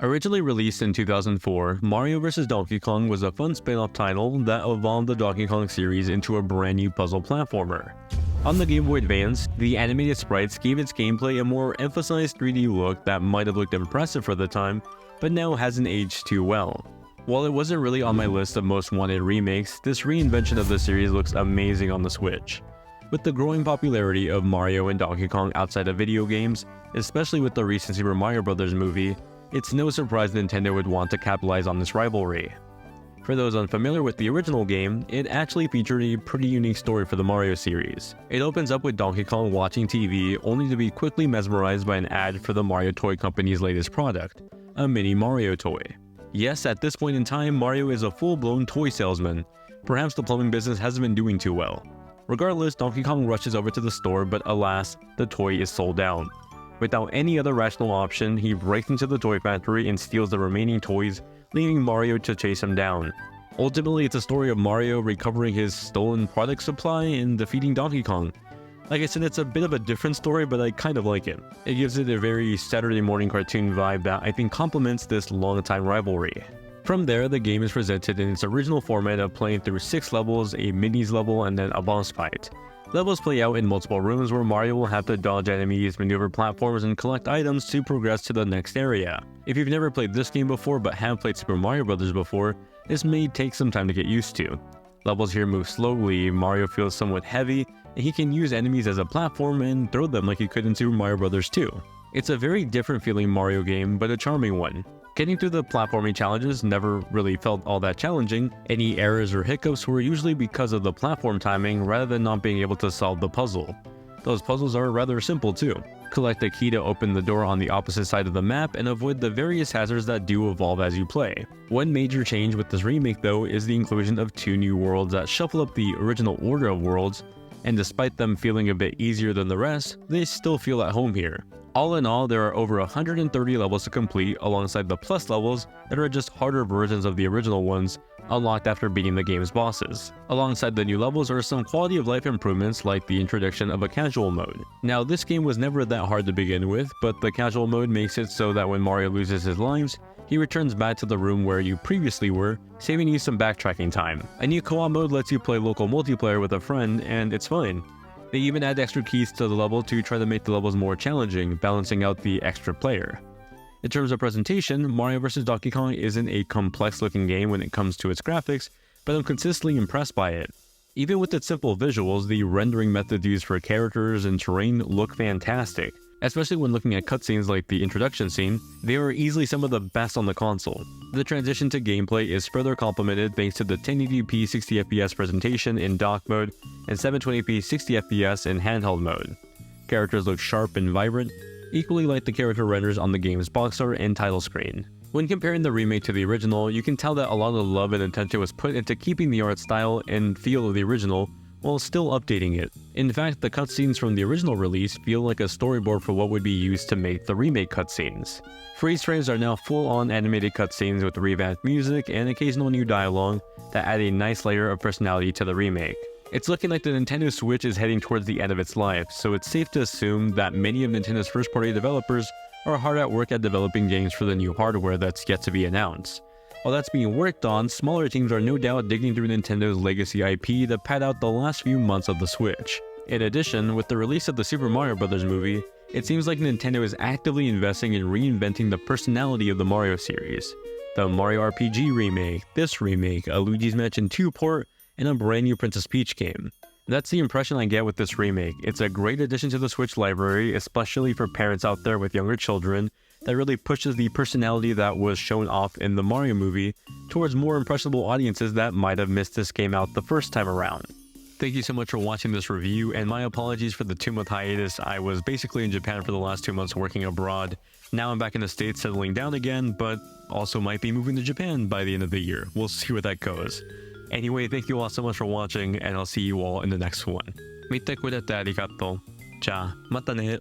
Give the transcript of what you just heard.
Originally released in 2004, Mario vs. Donkey Kong was a fun spin-off title that evolved the Donkey Kong series into a brand new puzzle platformer. On the Game Boy Advance, the animated sprites gave its gameplay a more emphasized 3D look that might have looked impressive for the time, but now hasn't aged too well. While it wasn't really on my list of most wanted remakes, this reinvention of the series looks amazing on the Switch. With the growing popularity of Mario and Donkey Kong outside of video games, especially with the recent Super Mario Bros. Movie, it's no surprise Nintendo would want to capitalize on this rivalry. For those unfamiliar with the original game, it actually featured a pretty unique story for the Mario series. It opens up with Donkey Kong watching TV only to be quickly mesmerized by an ad for the Mario Toy Company's latest product, a mini Mario toy. Yes, at this point in time, Mario is a full-blown toy salesman. Perhaps the plumbing business hasn't been doing too well. Regardless, Donkey Kong rushes over to the store, but alas, the toy is sold out. Without any other rational option, he breaks into the toy factory and steals the remaining toys, leaving Mario to chase him down. Ultimately, it's a story of Mario recovering his stolen product supply and defeating Donkey Kong. Like I said, it's a bit of a different story, but I kind of like it. It gives it a very Saturday morning cartoon vibe that I think complements this long-time rivalry. From there, the game is presented in its original format of playing through 6 levels, a minis level, and then a boss fight. Levels play out in multiple rooms where Mario will have to dodge enemies, maneuver platforms, and collect items to progress to the next area. If you've never played this game before but have played Super Mario Bros. Before, this may take some time to get used to. Levels here move slowly, Mario feels somewhat heavy, and he can use enemies as a platform and throw them like he could in Super Mario Bros. 2. It's a very different feeling Mario game, but a charming one. Getting through the platforming challenges never really felt all that challenging. Any errors or hiccups were usually because of the platform timing rather than not being able to solve the puzzle. Those puzzles are rather simple too. Collect a key to open the door on the opposite side of the map and avoid the various hazards that do evolve as you play. One major change with this remake though is the inclusion of 2 new worlds that shuffle up the original order of worlds, and despite them feeling a bit easier than the rest, they still feel at home here. All in all, there are over 130 levels to complete alongside the plus levels that are just harder versions of the original ones, unlocked after beating the game's bosses. Alongside the new levels are some quality of life improvements like the introduction of a casual mode. Now this game was never that hard to begin with, but the casual mode makes it so that when Mario loses his lives, he returns back to the room where you previously were, saving you some backtracking time. A new co-op mode lets you play local multiplayer with a friend, and it's fine. They even add extra keys to the level to try to make the levels more challenging, balancing out the extra player. In terms of presentation, Mario vs. Donkey Kong isn't a complex looking game when it comes to its graphics, but I'm consistently impressed by it. Even with its simple visuals, the rendering methods used for characters and terrain look fantastic. Especially when looking at cutscenes like the introduction scene, they are easily some of the best on the console. The transition to gameplay is further complemented thanks to the 1080p 60fps presentation in dock mode and 720p 60fps in handheld mode. Characters look sharp and vibrant, equally like the character renders on the game's box art and title screen. When comparing the remake to the original, you can tell that a lot of love and attention was put into keeping the art style and feel of the original, while still updating it. In fact, the cutscenes from the original release feel like a storyboard for what would be used to make the remake cutscenes. Freeze frames are now full-on animated cutscenes with revamped music and occasional new dialogue that add a nice layer of personality to the remake. It's looking like the Nintendo Switch is heading towards the end of its life, so it's safe to assume that many of Nintendo's first-party developers are hard at work at developing games for the new hardware that's yet to be announced. While that's being worked on, smaller teams are no doubt digging through Nintendo's legacy IP to pad out the last few months of the Switch. In addition, with the release of the Super Mario Bros. Movie, it seems like Nintendo is actively investing in reinventing the personality of the Mario series. The Mario RPG remake, this remake, a Luigi's Mansion 2 port, and a brand new Princess Peach game. That's the impression I get with this remake. It's a great addition to the Switch library, especially for parents out there with younger children, that really pushes the personality that was shown off in the Mario movie towards more impressionable audiences that might have missed this game out the first time around. Thank you so much for watching this review, and my apologies for the 2-month hiatus. I was basically in Japan for the last 2 months working abroad. Now I'm back in the States settling down again, but also might be moving to Japan by the end of the year. We'll see where that goes. Anyway, thank you all so much for watching, and I'll see you all in the next one. 見てくれてありがとう。じゃあ、またね。